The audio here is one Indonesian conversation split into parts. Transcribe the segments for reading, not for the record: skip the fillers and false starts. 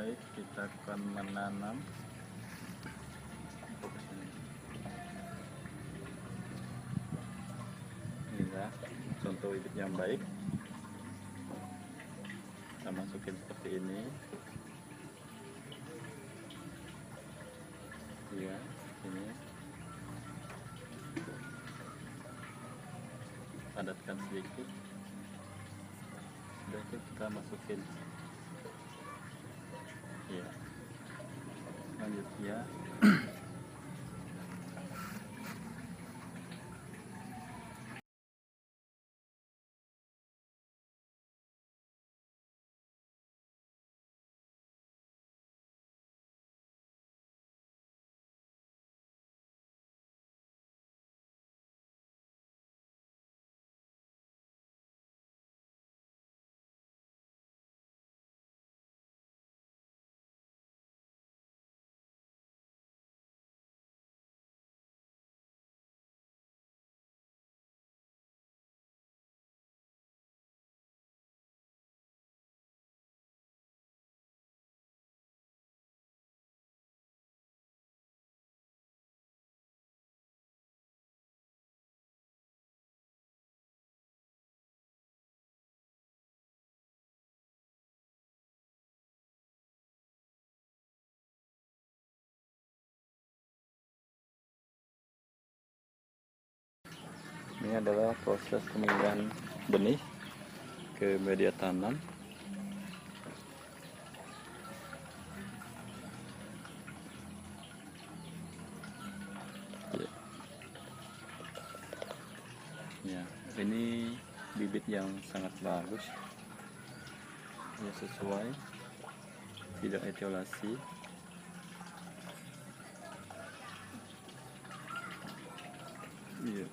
Baik, kita akan menanam. Inilah contoh bibit yang baik. Kita masukin seperti ini. Ya, ini padatkan sedikit. Sudah itu kita masukin. Ya, selanjutnya ini adalah proses pemilihan benih ke media tanam. Ya, ini bibit yang sangat bagus. Ya, sesuai, tidak etiolasi. Iya.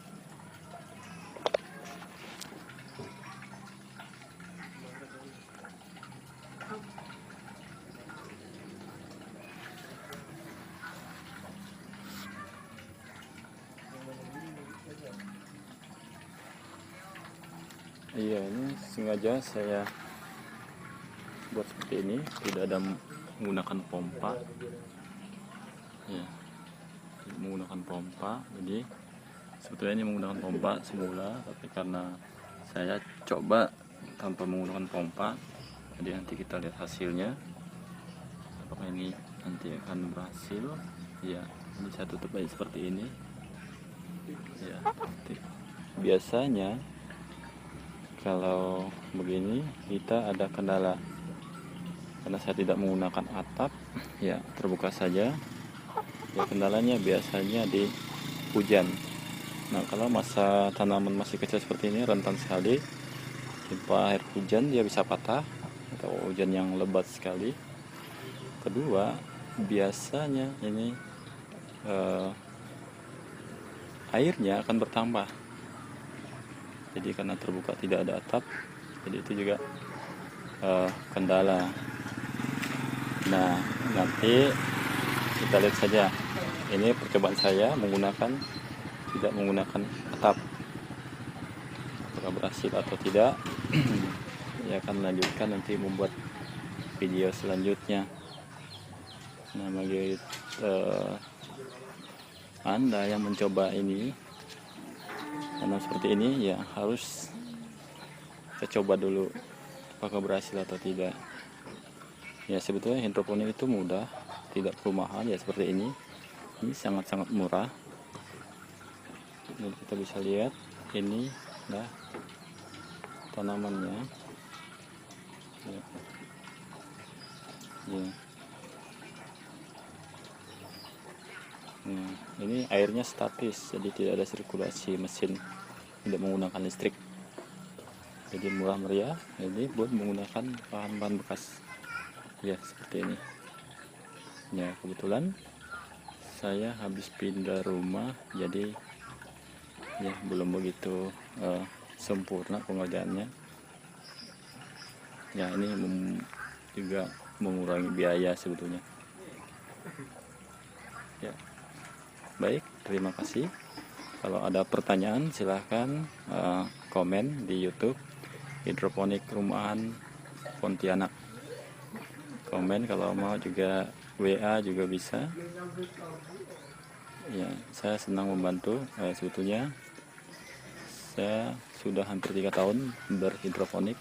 Iya, ini sengaja saya buat seperti ini, tidak ada menggunakan pompa. Ya, menggunakan pompa. Jadi sebetulnya ini menggunakan pompa semula, tapi karena saya coba tanpa menggunakan pompa, jadi nanti kita lihat hasilnya. Apakah ini nanti akan berhasil? Ya, ini saya tutup aja seperti ini. Ya, biasanya kalau begini kita ada kendala karena saya tidak menggunakan atap, ya terbuka saja. Ya, kendalanya biasanya di hujan. Nah, kalau masa tanaman masih kecil seperti ini rentan sekali timpa air hujan, dia bisa patah atau hujan yang lebat sekali. Kedua, biasanya ini airnya akan bertambah. Jadi karena terbuka tidak ada atap, jadi itu juga kendala. Nah, nanti kita lihat saja. Ini percobaan saya tidak menggunakan atap. Apakah berhasil atau tidak? Ya, akan lanjutkan nanti membuat video selanjutnya. Nah, bagi Anda yang mencoba ini tanam seperti ini, ya harus kita coba dulu apakah berhasil atau tidak. Ya, sebetulnya hidroponik itu mudah, tidak perlu mahal, ya seperti ini. Ini sangat-sangat murah. Dan kita bisa lihat ini nah tanamannya. Ya. Ya. Nah, ini airnya statis, jadi tidak ada sirkulasi mesin, tidak menggunakan listrik. Jadi murah meriah, jadi buat menggunakan bahan-bahan bekas. Ya, seperti ini. Ya, kebetulan saya habis pindah rumah, jadi ya belum begitu sempurna pengerjaannya. Ya, ini juga mengurangi biaya sebetulnya. Ya, baik, terima kasih. Kalau ada pertanyaan silahkan komen di YouTube Hidroponik Rumahan Pontianak. komen, kalau mau juga WA juga bisa. Ya, saya senang membantu. Sebetulnya saya sudah hampir 3 tahun berhidroponik,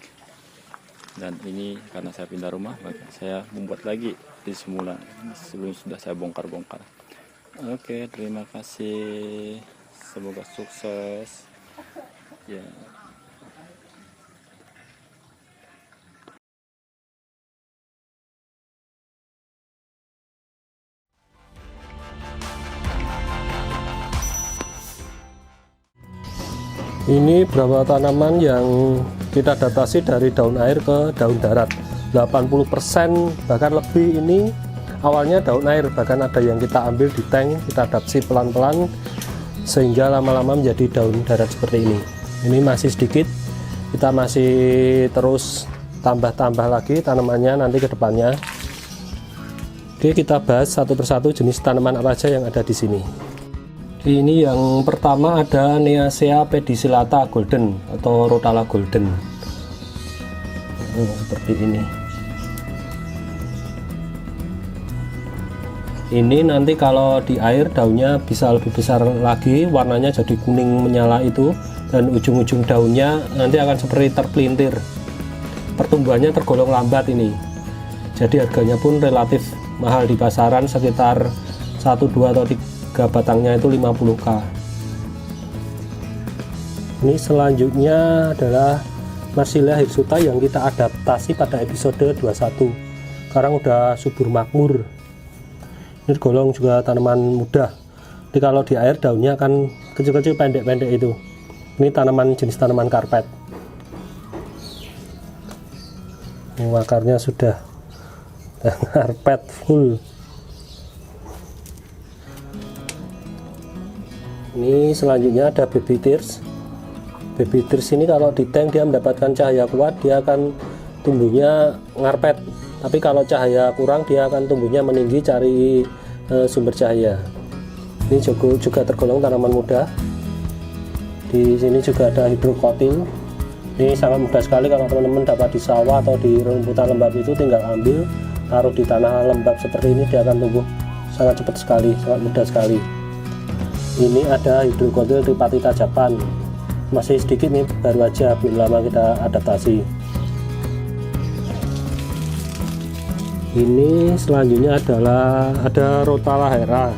dan ini karena saya pindah rumah, maka saya membuat lagi di semula sebelum sudah saya bongkar-bongkar. Oke, terima kasih, semoga sukses ya. Ini beberapa tanaman yang kita adaptasi dari daun air ke daun darat. 80% bahkan lebih ini awalnya daun air, bahkan ada yang kita ambil di tank, kita adaptasi pelan-pelan sehingga lama-lama menjadi daun darat seperti ini. Ini masih sedikit, kita masih terus tambah-tambah lagi tanamannya nanti ke depannya. Oke, kita bahas satu persatu jenis tanaman apa aja yang ada di sini. Ini yang pertama ada Neasea pedicellata golden atau Rotala golden. Seperti ini. Ini nanti kalau di air daunnya bisa lebih besar lagi, warnanya jadi kuning menyala itu, dan ujung-ujung daunnya nanti akan seperti terpelintir. Pertumbuhannya tergolong lambat ini. Jadi harganya pun relatif mahal di pasaran, sekitar 1, 2 atau 3 batangnya itu 50.000. Ini selanjutnya adalah Marsilia hirsuta yang kita adaptasi pada episode 21. Sekarang udah subur makmur. Ini tergolong juga tanaman mudah. Jadi kalau di air daunnya akan kecil-kecil, pendek-pendek itu. Ini tanaman jenis tanaman karpet. Ini akarnya sudah karpet full. Ini selanjutnya ada baby tears. Baby tears ini kalau di tank dia mendapatkan cahaya kuat, dia akan tumbuhnya ngarpet. Tapi kalau cahaya kurang, dia akan tumbuhnya meninggi cari sumber cahaya. Ini juga tergolong tanaman muda. Di sini juga ada hidrokotil. Ini sangat mudah sekali kalau teman-teman dapat di sawah atau di rumputan lembab itu, tinggal ambil, taruh di tanah lembab seperti ini, dia akan tumbuh sangat cepat sekali, sangat mudah sekali. Ini ada hidrokotil tripatita Japan, masih sedikit nih, baru aja, belum lama kita adaptasi. Ini selanjutnya adalah ada Rotala HRA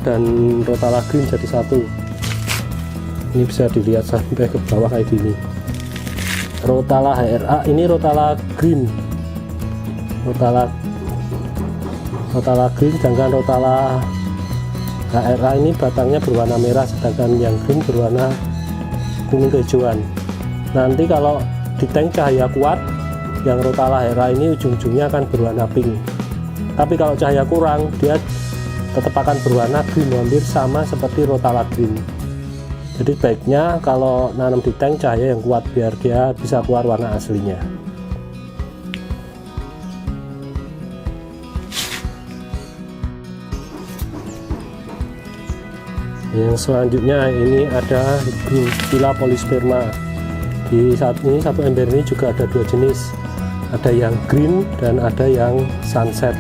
dan Rotala green jadi satu. Ini bisa dilihat sampai ke bawah kayak gini. Rotala HRA, ini Rotala green, Rotala green, sedangkan Rotala HRA ini batangnya berwarna merah, sedangkan yang green berwarna kuning kehijauan. Nanti kalau di tank cahaya kuat, yang Rotala HRA ini ujung-ujungnya akan berwarna pink. Tapi kalau cahaya kurang, dia tetap akan berwarna green, hampir sama seperti Rotala green. Jadi baiknya kalau nanam di tank cahaya yang kuat biar dia bisa keluar warna aslinya. Yang selanjutnya ini ada Villa Polysperma. Di saat ini satu ember ini juga ada 2 jenis, ada yang green dan ada yang sunset.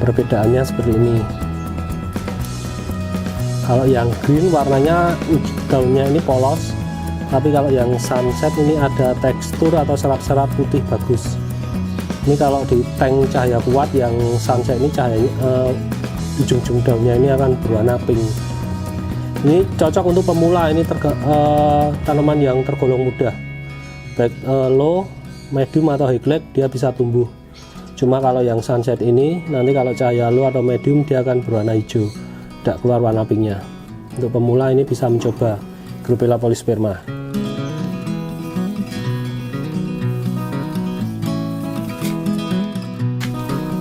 Perbedaannya seperti ini. Kalau yang green warnanya daunnya ini polos, tapi kalau yang sunset ini ada tekstur atau serat-serat putih bagus. Ini kalau di tank cahaya kuat, yang sunset ini cahayanya ujung-ujung daunnya ini akan berwarna pink. Ini cocok untuk pemula, ini tanaman yang tergolong mudah, baik low, medium atau high glide dia bisa tumbuh. Cuma kalau yang sunset ini nanti kalau cahaya low atau medium dia akan berwarna hijau, tidak keluar warna pinknya. Untuk pemula ini bisa mencoba Villa Polysperma.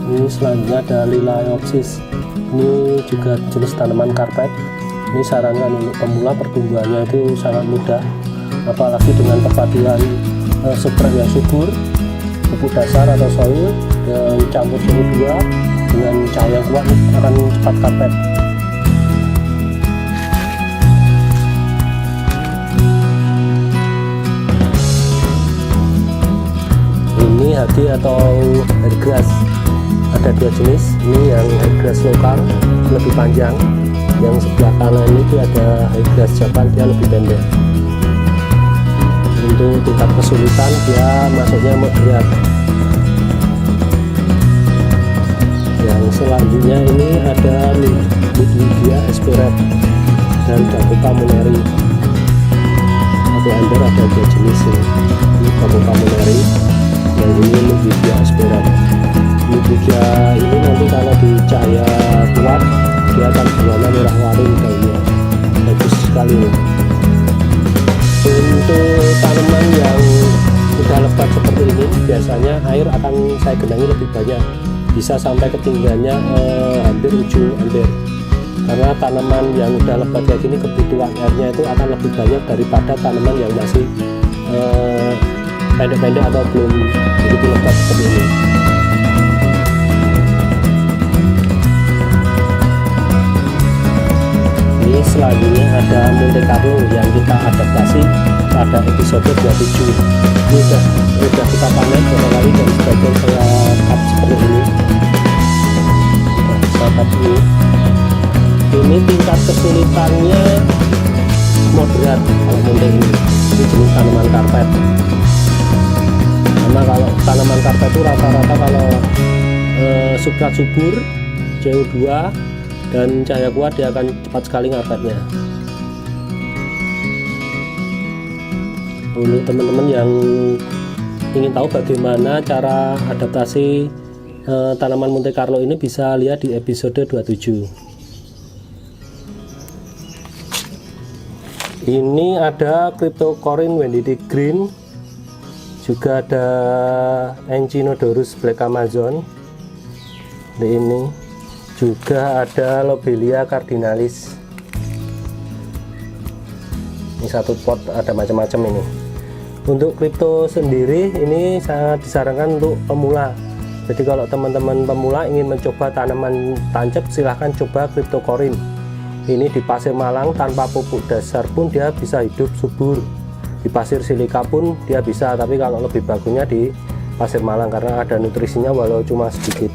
Ini selanjutnya ada Lilaeopsis. Ini juga jenis tanaman karpet. Ini sarankan untuk pemula, pertumbuhannya itu sangat mudah, apalagi dengan perpaduan substrat yang subur, pupuk dasar atau soil dan campur suhu 2 dengan cahaya kuat akan cepat karpet. Ini orkide atau hairgrass. Ada dua jenis, ini yang hairgrass lokal lebih panjang, yang sebelah kanan ini dia ada hairgrass Japan, dia lebih pendek. Untuk tingkat kesulitan dia masuknya moderat. Yang selanjutnya ini ada Midwidia Esperet dan Dakoka Muneri. Satu ember ada dua jenis ini Dakoka Muneri, yang ini Midwidia Esperet. Midwidia ini nanti kalau di cahaya kuat dia akan berwarna merah warni daunnya, bagus sekali nih. Untuk tanaman yang udah lebat seperti ini biasanya air akan saya genangi lebih banyak, bisa sampai ketinggiannya hampir ujung ember, karena tanaman yang udah lebat kayak gini kebutuhan airnya itu akan lebih banyak daripada tanaman yang masih pendek-pendek atau belum begitu lebat seperti ini. Ini selanjutnya ada Monte Carlo yang kita adaptasi pada episode 27. Ini udah kita panen beberapa kali dan sebagian saya cut seperti ini. Nah, saya cut ini tingkat kesulitannya moderat kalau Monte ini jenis tanaman karpet. Karena kalau tanaman karpet itu rata-rata kalau substrat subur, CO2 dan cahaya kuat dia akan cepat sekali ngarpetnya. Untuk teman-teman yang ingin tahu bagaimana cara adaptasi tanaman Monte Carlo ini bisa lihat di episode 27. Ini ada Cryptocorin Wendy Green, juga ada Echinodorus Black Amazon. Ini juga ada Lobelia cardinalis. Ini satu pot ada macam-macam ini. Untuk kripto sendiri ini sangat disarankan untuk pemula. Jadi kalau teman-teman pemula ingin mencoba tanaman tancap, silahkan coba Cryptocorin. Ini di pasir Malang tanpa pupuk dasar pun dia bisa hidup subur. Di pasir silika pun dia bisa, tapi kalau lebih bagusnya di pasir Malang karena ada nutrisinya walau cuma sedikit.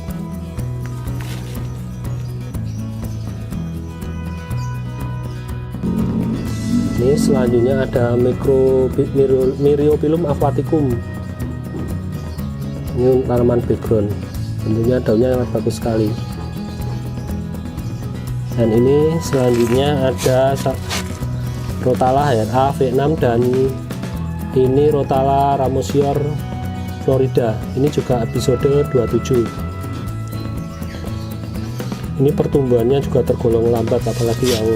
Ini selanjutnya ada Myriophyllum aquaticum. Ini tanaman background, bentuknya daunnya sangat bagus sekali. Dan ini selanjutnya ada Rotala HRA V6 dan ini Rotala Ramosior Florida. Ini juga episode 27. Ini pertumbuhannya juga tergolong lambat, apalagi yang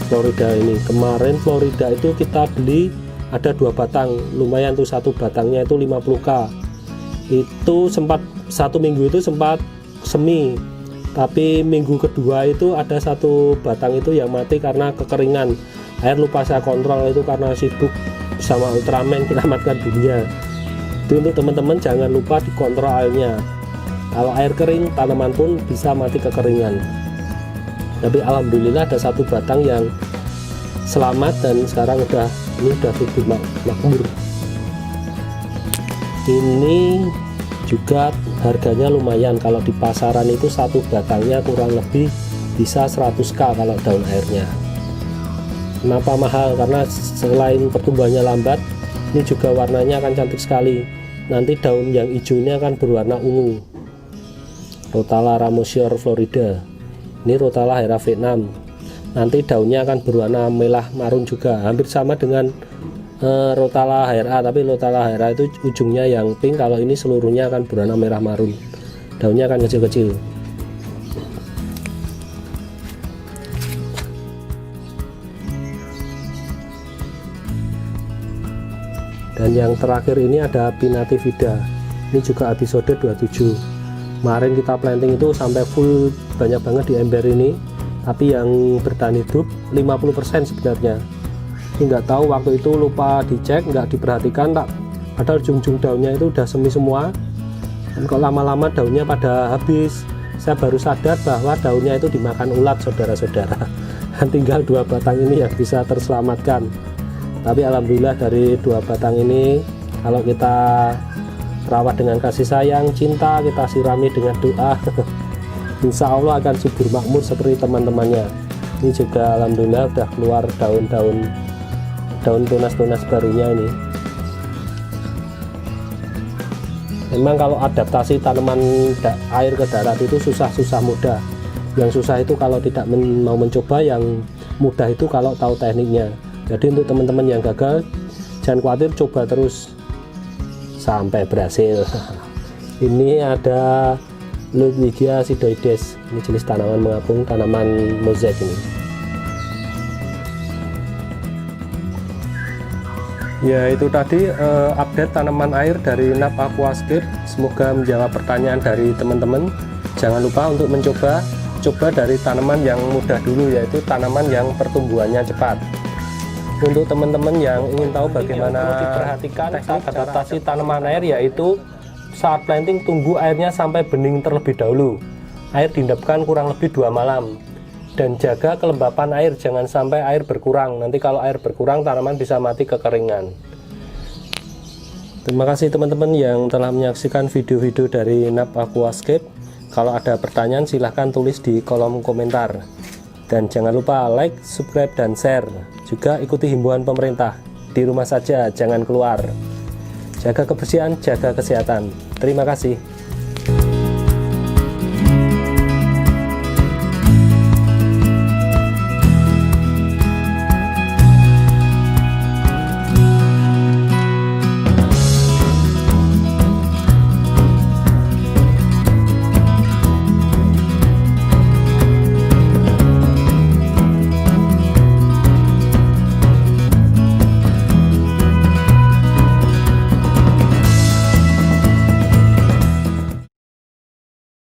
Florida ini. Kemarin Florida itu kita beli ada 2 batang, lumayan tuh, satu batangnya itu 50k. Itu sempat 1 minggu itu sempat semi, tapi minggu kedua itu ada 1 batang itu yang mati karena kekeringan. Air lupa saya kontrol itu karena sibuk sama Ultraman menyelamatkan dunia. Itu untuk teman-teman jangan lupa dikontrol airnya. Kalau air kering tanaman pun bisa mati kekeringan. Tapi alhamdulillah ada 1 batang yang selamat dan sekarang udah subur makmur. Ini juga harganya lumayan, kalau di pasaran itu 1 batangnya kurang lebih bisa 100k kalau daun airnya. Kenapa mahal? Karena selain pertumbuhannya lambat, ini juga warnanya akan cantik sekali. Nanti daun yang hijaunya akan berwarna ungu. Rotala Ramosior Florida. Ini Rotala HRA V6. Nanti daunnya akan berwarna merah marun juga, hampir sama dengan Rotala HRA, tapi Rotala HRA itu ujungnya yang pink, kalau ini seluruhnya akan berwarna merah marun. Daunnya akan kecil-kecil. Dan yang terakhir ini ada Pinnatifida. Ini juga episode 27. Kemarin kita planting itu sampai full, banyak banget di ember ini, tapi yang bertahan hidup 50% sebenarnya. Ini nggak tahu waktu itu lupa dicek, nggak diperhatikan, tak, padahal ujung-ujung daunnya itu udah semi semua. Dan kalau lama-lama daunnya pada habis, saya baru sadar bahwa daunnya itu dimakan ulat, saudara-saudara. Dan tinggal 2 batang ini yang bisa terselamatkan. Tapi alhamdulillah dari 2 batang ini, kalau kita rawat dengan kasih sayang, cinta, kita sirami dengan doa. Insya Allah akan subur makmur seperti teman-temannya. Ini juga alhamdulillah udah keluar daun tunas-tunas barunya ini. Memang kalau adaptasi tanaman air ke darat itu susah mudah. Yang susah itu kalau tidak mau mencoba, yang mudah itu kalau tahu tekniknya. Jadi untuk teman-teman yang gagal, jangan khawatir, coba terus sampai berhasil. Ini ada Ludwigia sidoides, ini jenis tanaman mengapung, tanaman mozaik ini. Ya, itu tadi update tanaman air dari NAP Aquascape. Semoga menjawab pertanyaan dari teman-teman. Jangan lupa untuk coba dari tanaman yang mudah dulu, yaitu tanaman yang pertumbuhannya cepat. Untuk teman-teman yang ingin tahu bagaimana diperhatikan saat adaptasi tanaman air, yaitu saat planting tunggu airnya sampai bening terlebih dahulu. Air diendapkan kurang lebih 2 malam. Dan jaga kelembapan air, jangan sampai air berkurang. Nanti kalau air berkurang, tanaman bisa mati kekeringan. Terima kasih teman-teman yang telah menyaksikan video-video dari NAP Aquascape. Kalau ada pertanyaan silahkan tulis di kolom komentar. Dan jangan lupa like, subscribe, dan share. Juga ikuti himbauan pemerintah. Di rumah saja, jangan keluar. Jaga kebersihan, jaga kesehatan. Terima kasih.